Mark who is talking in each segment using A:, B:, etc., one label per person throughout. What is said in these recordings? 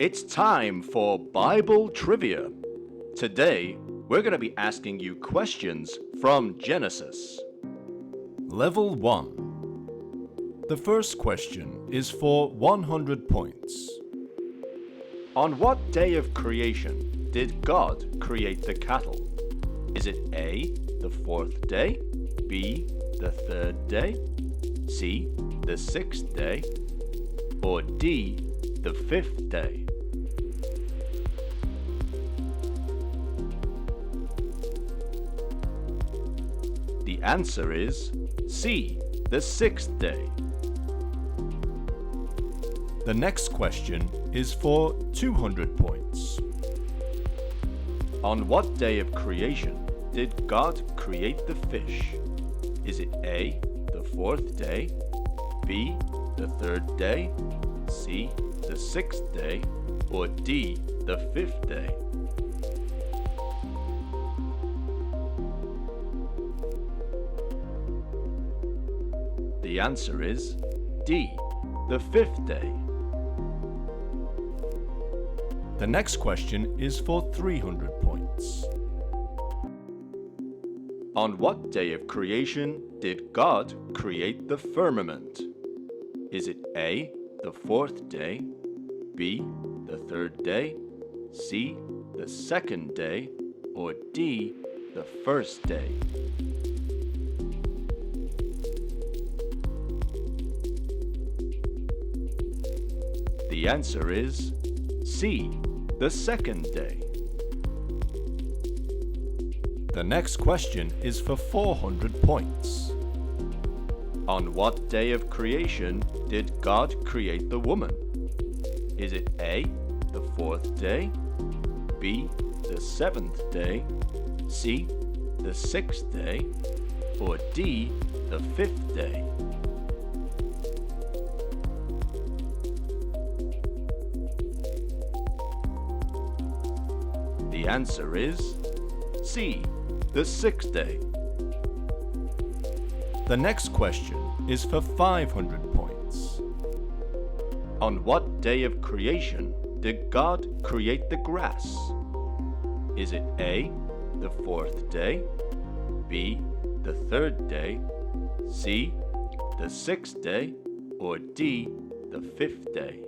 A: It's time for Bible Trivia. Today, we're going to be asking you questions from Genesis. Level 1. The first question is for 100 points. On what day of creation did God create the cattle? Is it A, the fourth day, B, the third day, C, the sixth day, or D, the fifth day? The answer is C, the sixth day. The next question is for 200 points. On what day of creation did God create the fish? Is it A, the fourth day, B, the third day, C, the sixth day, or D, the fifth day? The answer is D, the fifth day. The next question is for 300 points. On what day of creation did God create the firmament? Is it A, the fourth day, B, the third day, C, the second day, or D, the first day? The answer is C, the second day. The next question is for 400 points. On what day of creation did God create the woman? Is it A, the fourth day, B, the seventh day, C, the sixth day, or D, the fifth day? The answer is C, the sixth day. The next question is for 500 points. On what day of creation did God create the grass? Is it A, the fourth day, B, the third day, C, the sixth day, or D, the fifth day?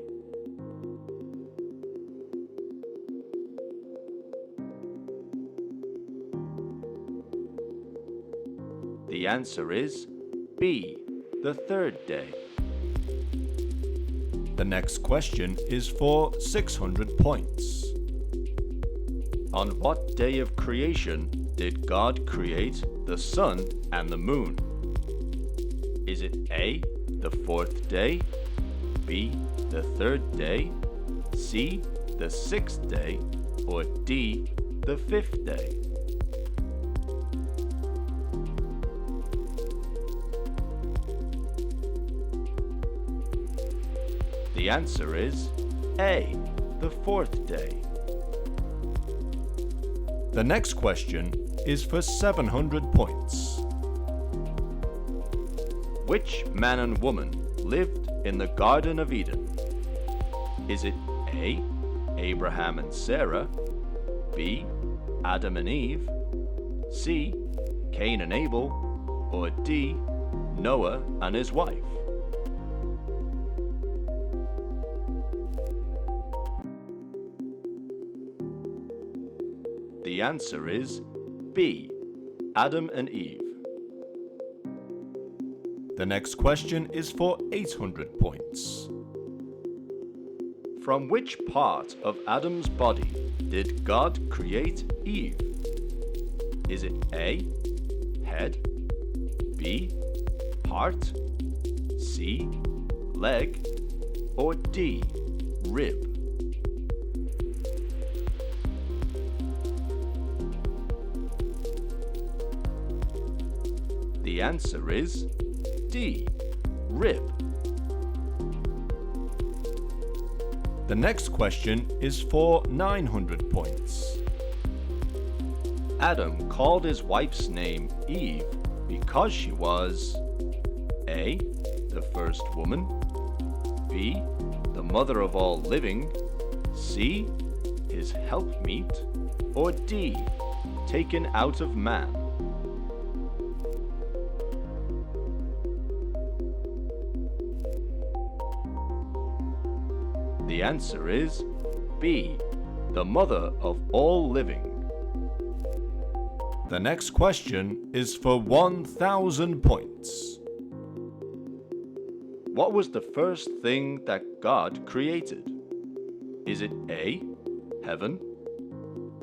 A: The answer is B, the third day. The next question is for 600 points. On what day of creation did God create the sun and the moon? Is it A, the fourth day, B, the third day, C, the sixth day, or D, the fifth day? The answer is A, the fourth day. The next question is for 700 points. Which man and woman lived in the Garden of Eden? Is it A, Abraham and Sarah, B, Adam and Eve, C, Cain and Abel, or D, Noah and his wife? The answer is B, Adam and Eve. The next question is for 800 points. From which part of Adam's body did God create Eve? Is it A, head, B, heart, C, leg, or D, rib? The answer is D, rib. The next question is for 900 points. Adam called his wife's name Eve because she was A, the first woman, B, the mother of all living, C. His helpmeet, or D. Taken out of man? The answer is B. The mother of all living. The next question is for 1,000 points. What was the first thing that God created? Is it A. Heaven,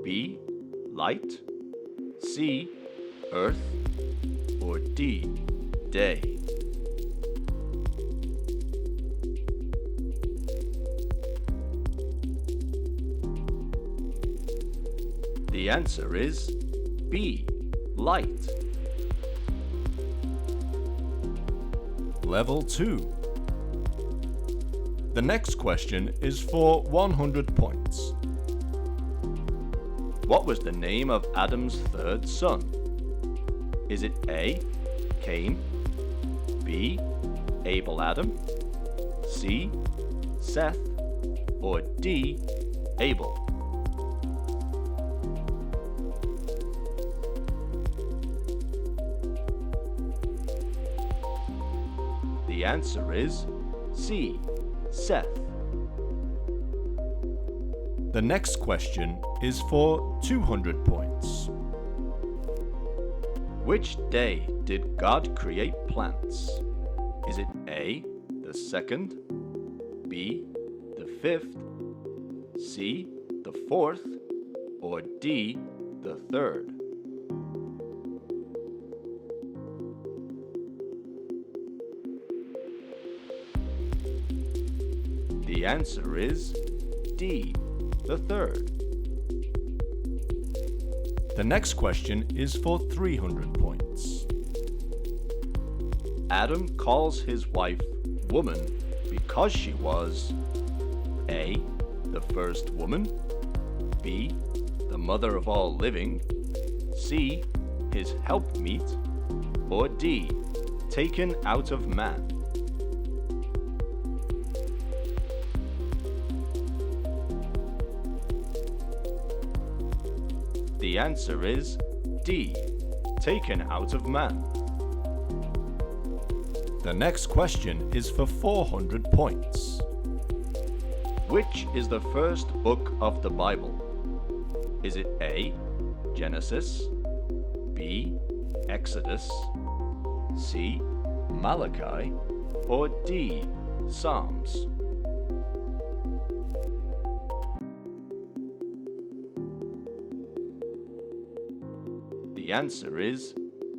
A: B. Light, C. Earth, or D. Day? The answer is B. Light. Level 2. The next question is for 100 points. What was the name of Adam's third son? Is it A. Cain, B. Abel Adam, C. Seth, or D. Abel? The answer is C. Seth. The next question is for 200 points. Which day did God create plants? Is it A. the 2nd, B. the 5th, C. the 4th, or D. the 3rd? The answer is D. the 3rd. The next question is for 300 points. Adam calls his wife woman because she was A. the first woman, B. the mother of all living, C. his helpmeet, or D. taken out of man? The answer is D. Taken out of man. The next question is for 400 points. Which is the first book of the Bible? Is it A. Genesis, B. Exodus, C. Malachi, or D. Psalms? The answer is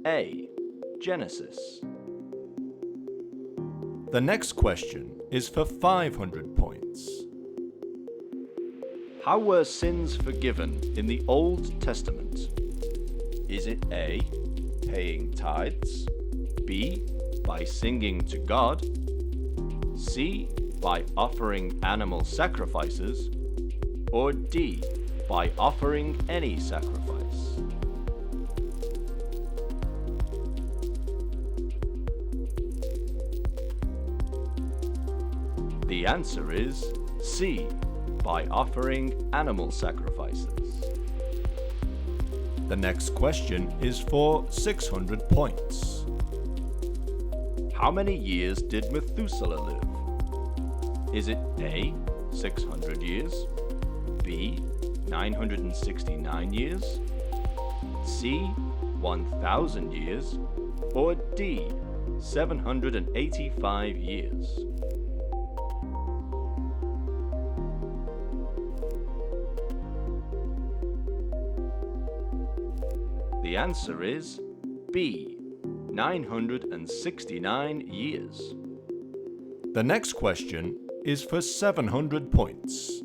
A: A. Genesis. The next question is for 500 points. How were sins forgiven in the Old Testament? Is it A. paying tithes, B. by singing to God, C. by offering animal sacrifices, or D. by offering any sacrifice? The answer is C. by offering animal sacrifices. The next question is for 600 points. How many years did Methuselah live? Is it A. 600 years, B. 969 years, C. 1,000 years, or D. 785 years? The answer is B. 969 years. The next question is for 700 points.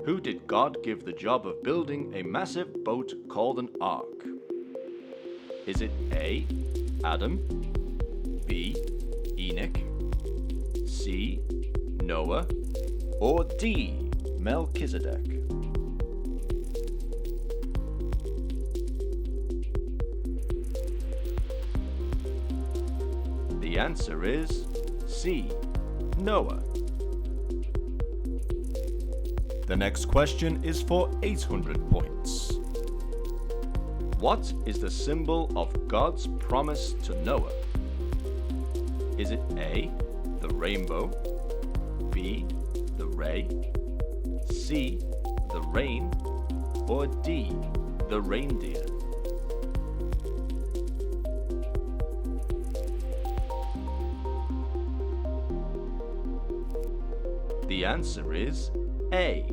A: Who did God give the job of building a massive boat called an ark? Is it A. Adam, B. Enoch, C. Noah, or D. Melchizedek? The answer is C. Noah. The next question is for 800 points. What is the symbol of God's promise to Noah? Is it A, the rainbow, B, the ray, C, the rain, or D, the reindeer? The answer is A,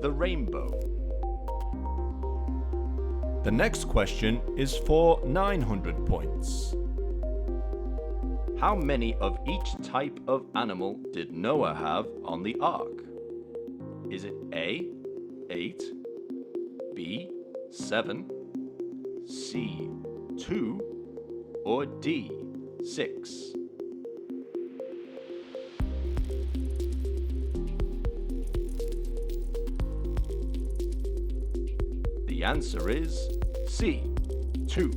A: the rainbow. The next question is for 900 points. How many of each type of animal did Noah have on the ark? Is it A, 8, B, 7, C, 2, or D, 6? The answer is C, 2.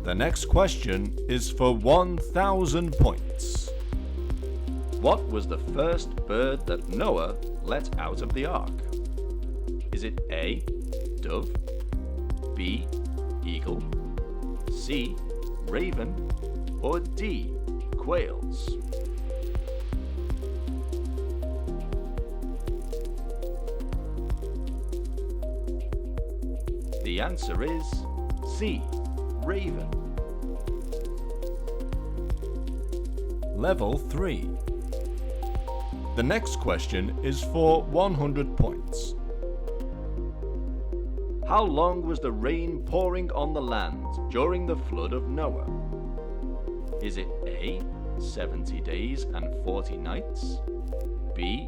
A: The next question is for 1,000 points. What was the first bird that Noah let out of the ark? Is it A, dove, B, eagle, C, raven, or D, quails? The answer is C, raven. Level 3. The next question is for 100 points. How long was the rain pouring on the land during the flood of Noah? Is it A, 70 days and 40 nights, B,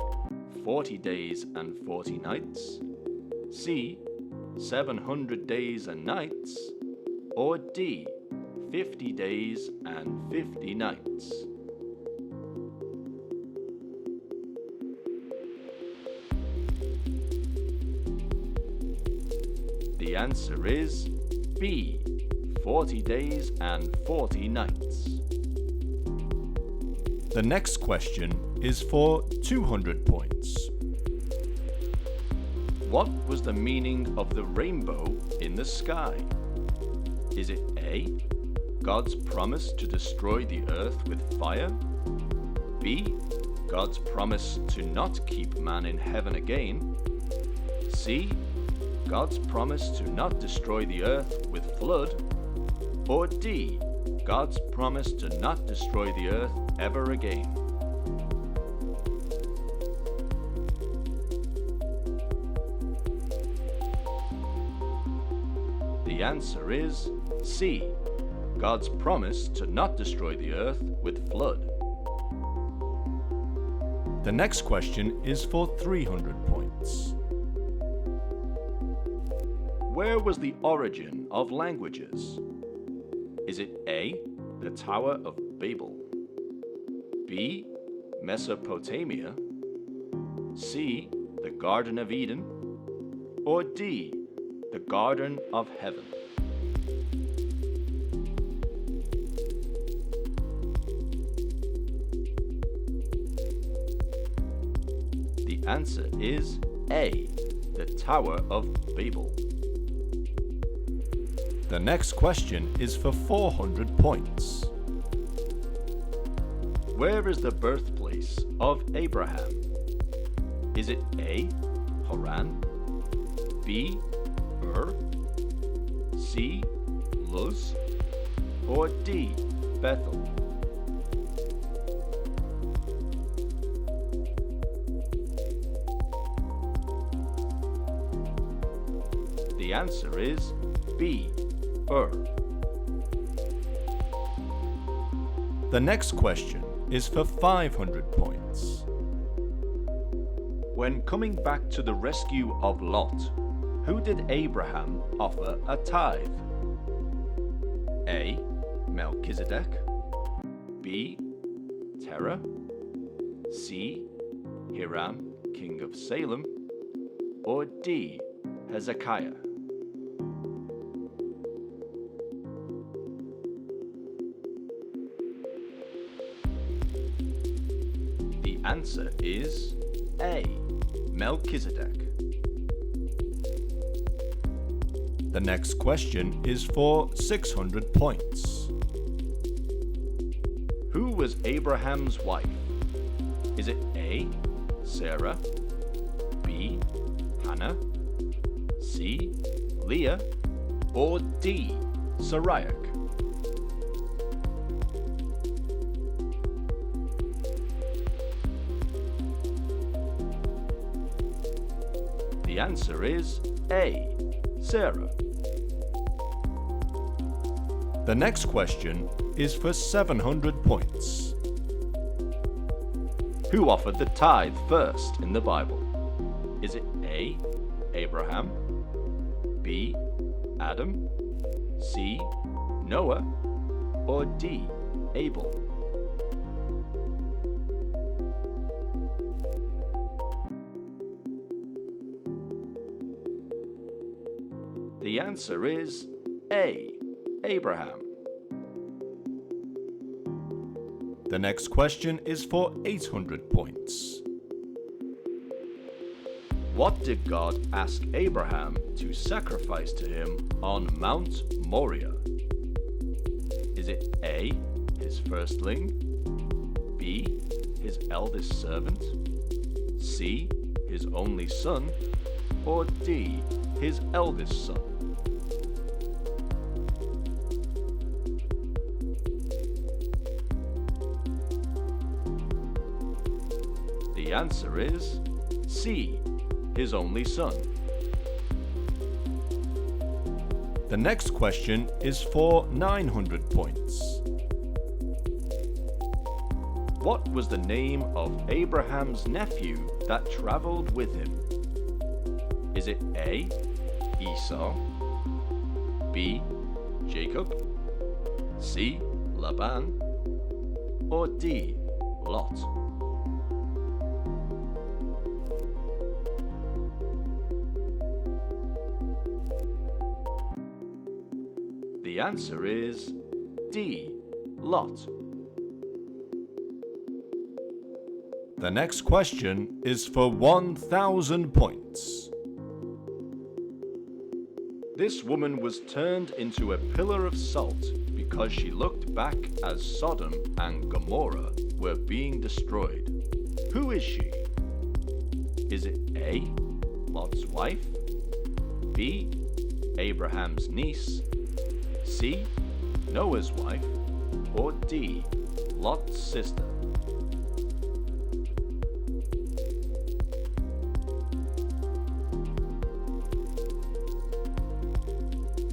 A: 40 days and 40 nights, C, 700 days and nights, or D, 50 days and 50 nights? The answer is B, 40 days and 40 nights. The next question is for 200 points. What was the meaning of the rainbow in the sky? Is it A, God's promise to destroy the earth with fire? B, God's promise to not keep man in heaven again? C, God's promise to not destroy the earth with flood? Or D, God's promise to not destroy the earth ever again? The answer is C, God's promise to not destroy the earth with flood. The next question is for 300 points. Where was the origin of languages? Is it A, the Tower of Babel, B, Mesopotamia, C, the Garden of Eden, or D, the Garden of Heaven? The answer is A, the Tower of Babel. The next question is for 400 points. Where is the birthplace of Abraham? Is it A, Haran, B, Ur, C, Luz, or D, Bethel? The answer is B, Ur. The next question is for 500 points. When coming back to the rescue of Lot, who did Abraham offer a tithe? A, Melchizedek, B, Terah, C, Hiram, king of Salem, or D, Hezekiah? The answer is A. Melchizedek. The next question is for 600 points. Who was Abraham's wife? Is it A. Sarah, B. Hannah, C. Leah, or D. Sarai? The answer is A. Sarah. The next question is for 700 points. Who offered the tithe first in the Bible? Is it A. Abraham, B. Adam, C. Noah, or D. Abel? The answer is A. Abraham. The next question is for 800 points. What did God ask Abraham to sacrifice to him on Mount Moriah? Is it A. his firstling, B. his eldest servant, C. his only son, or D. his eldest son? The answer is C. his only son. The next question is for 900 points. What was the name of Abraham's nephew that traveled with him? Is it A. Esau, B. Jacob, C. Laban, or D. Lot? The answer is D. Lot. The next question is for 1,000 points. This woman was turned into a pillar of salt because she looked back as Sodom and Gomorrah were being destroyed. Who is she? Is it A. Lot's wife, B. Abraham's niece, C. Noah's wife, or D. Lot's sister?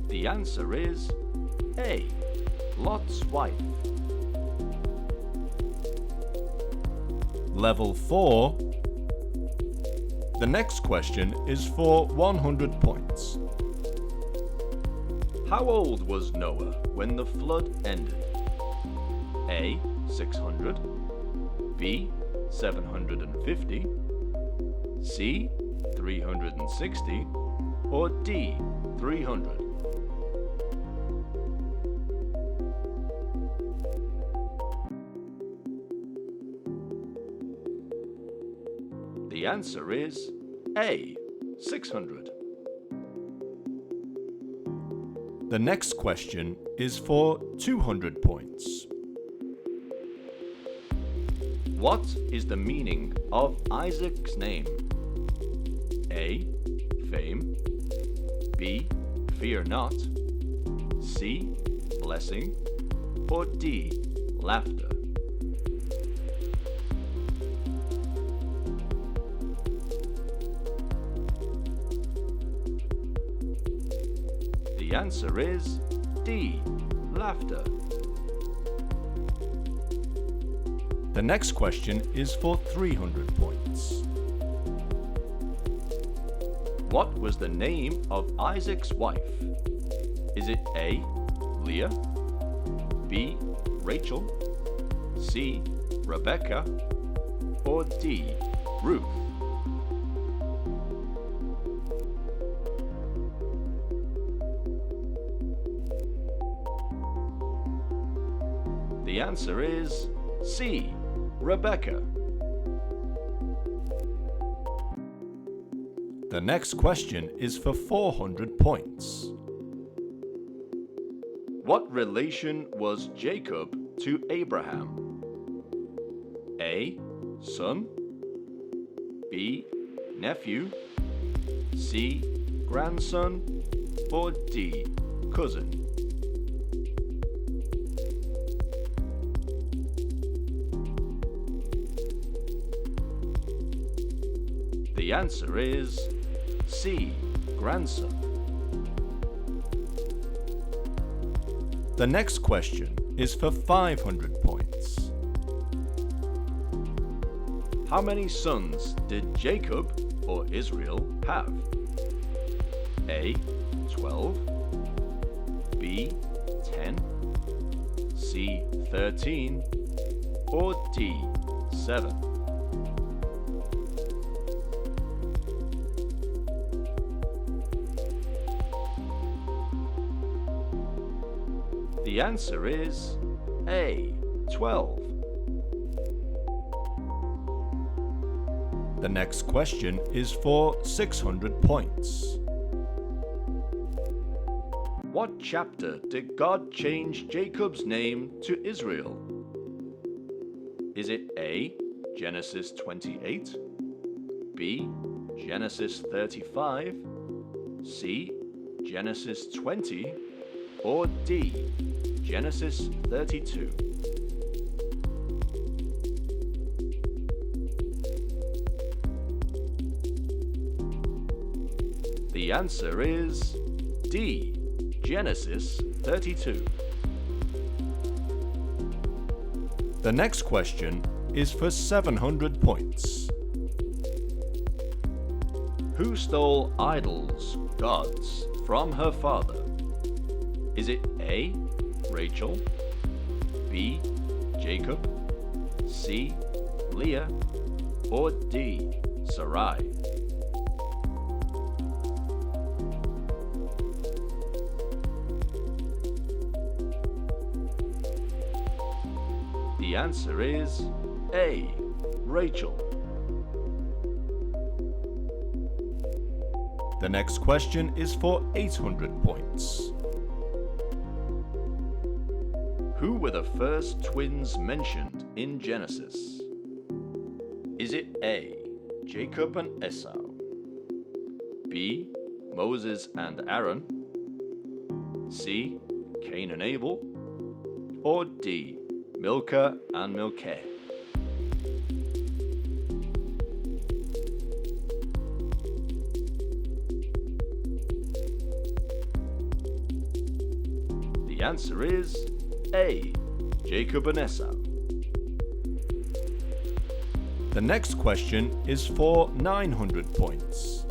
A: The answer is A. Lot's wife. Level 4. The next question is for 100 points. How old was Noah when the flood ended? A. 600, B. 750, C. 360, or D. 300? The answer is A. 600. The next question is for 200 points. What is the meaning of Isaac's name? A. Fame, B. Fear not, C. Blessing, or D. Laughter? The answer is D. Laughter. The next question is for 300 points. What was the name of Isaac's wife? Is it A. Leah, B. Rachel, C. Rebecca, or D. Ruth? The answer is C. Rebecca. The next question is for 400 points. What relation was Jacob to Abraham? A. Son, B. Nephew, C. Grandson, or D. Cousin? The answer is C. Grandson. The next question is for 500 points. How many sons did Jacob, or Israel, have? A. 12, B. 10, C. 13, or D. 7? The answer is A. 12. The next question is for 600 points. What chapter did God change Jacob's name to Israel? Is it A. Genesis 28, B. Genesis 35, C. Genesis 20, or D. Genesis 32? The answer is D. Genesis 32. The next question is for 700 points. Who stole idols, gods, from her father? Is it A. Rachel, B. Jacob, C. Leah, or D. Sarai? The answer is A. Rachel. The next question is for 800 points. Who were the first twins mentioned in Genesis? Is it A. Jacob and Esau, B. Moses and Aaron, C. Cain and Abel, or D. Milcah and Milcah? The answer is A. Jacob and Esau. The next question is for 900 points.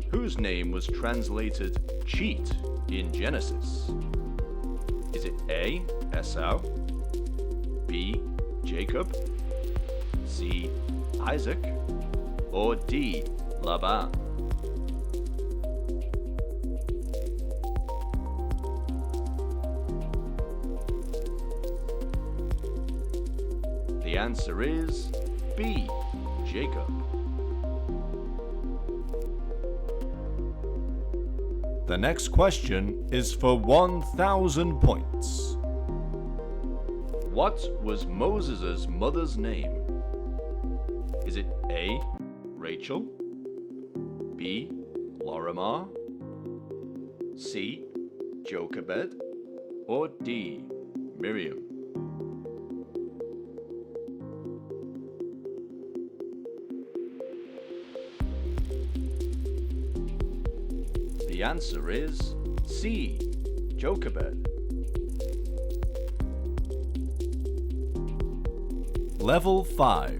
A: Whose name was translated cheat in Genesis? Is it A. Esau, B. Jacob, C. Isaac, or D. Laban? The answer is B. Jacob. The next question is for 1,000 points. What was Moses' mother's name? Is it A. Rachel, B. Lorimar, C. Jochebed, or D. Miriam? The answer is C. Jochebed. Level 5.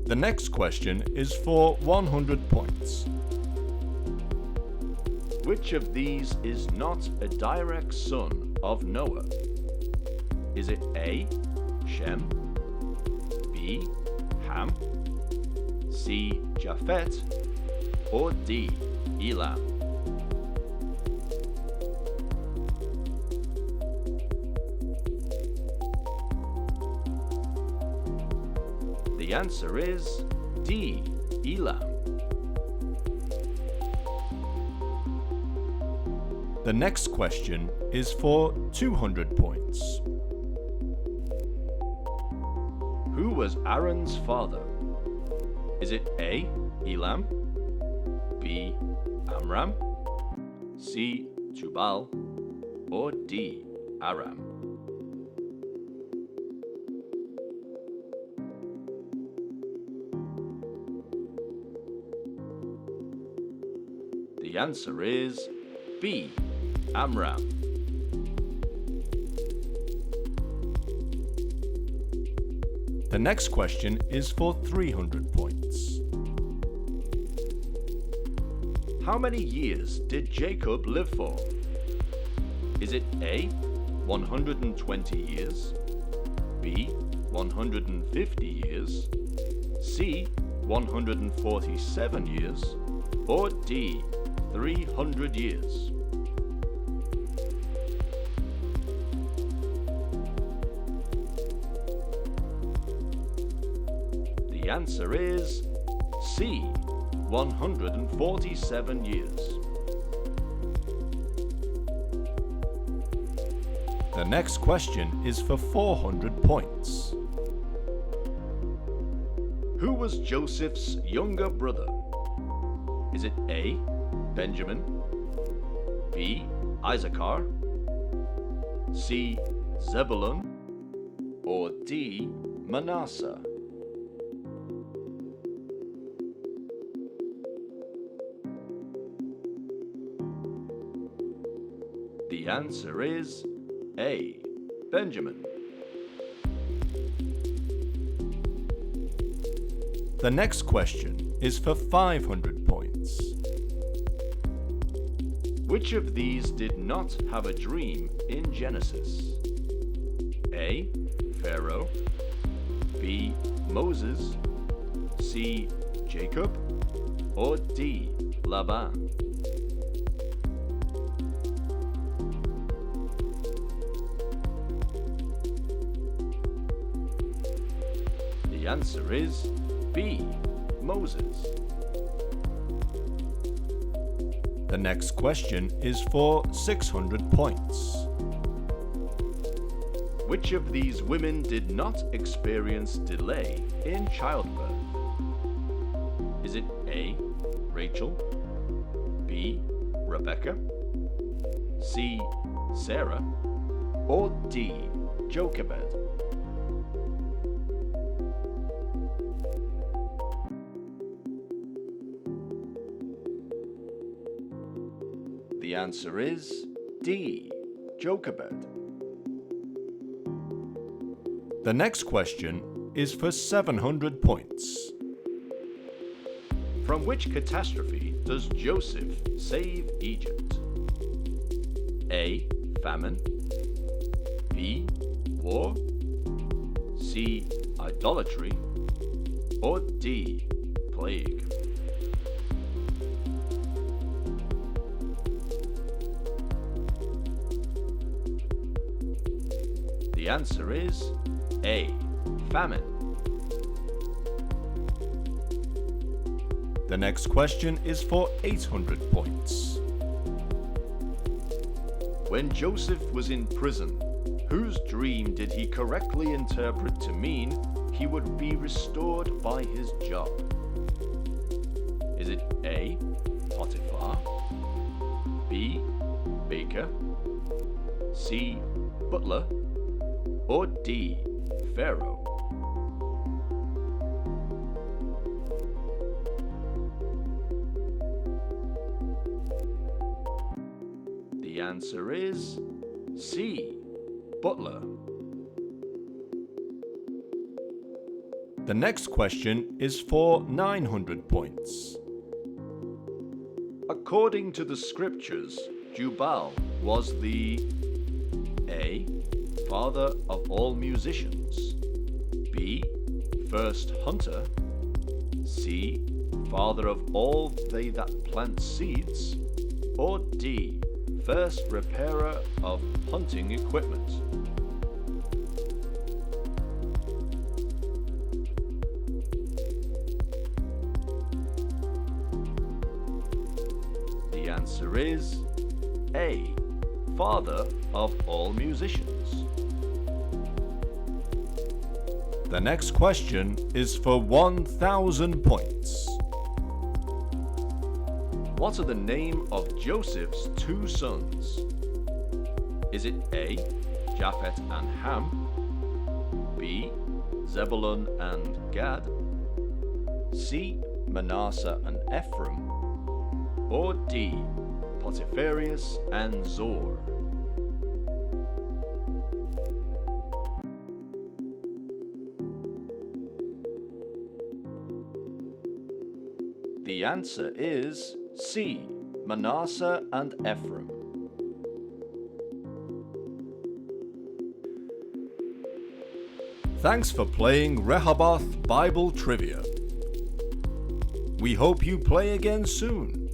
A: The next question is for 100 points. Which of these is not a direct son of Noah? Is it A. Shem, B. Ham, C. Japheth, or D. Elam? The answer is D. Elam. The next question is for 200 points. Who was Aaron's father? Is it A. Elam, B. Amram, C. Jubal, or D. Aram? The answer is B. Amram. The next question is for 300 points. How many years did Jacob live for? Is it A. 120 years, B. 150 years, C. 147 years, or D. 300 years? The answer is C. 147 years. The next question is for 400 points. Who was Joseph's younger brother? Is it A. Benjamin, B. Issachar, C. Zebulun, or D. Manasseh? The answer is A. Benjamin. The next question is for 500 points. Which of these did not have a dream in Genesis? A. Pharaoh, B. Moses, C. Jacob, or D. Laban? The answer is B. Moses. The next question is for 600 points. Which of these women did not experience delay in childbirth? Is it A. Rachel, B. Rebecca, C. Sarah, or D. Jochebed? The answer is D. Jochebed. The next question is for 700 points. From which catastrophe does Joseph save Egypt? A. Famine, B. War, C. Idolatry, or D. Plague? The answer is A. Famine. The next question is for 800 points. When Joseph was in prison, whose dream did he correctly interpret to mean he would be restored by his job? Is it A. Potiphar, B. Baker, C. Butler, or D. Pharaoh? The answer is C. Butler. The next question is for 900 points. According to the scriptures, Jubal was the A. Father of all musicians, B. First hunter, C. Father of all they that plant seeds, or D. First repairer of hunting equipment? The answer is A, father of all musicians. The next question is for 1,000 points. What are the name of Joseph's two sons? Is it A, Japheth and Ham, B, Zebulun and Gad, C, Manasseh and Ephraim, or D, Potipharus and Zor? The answer is C, Manasseh and Ephraim. Thanks for playing Rehoboth Bible Trivia. We hope you play again soon.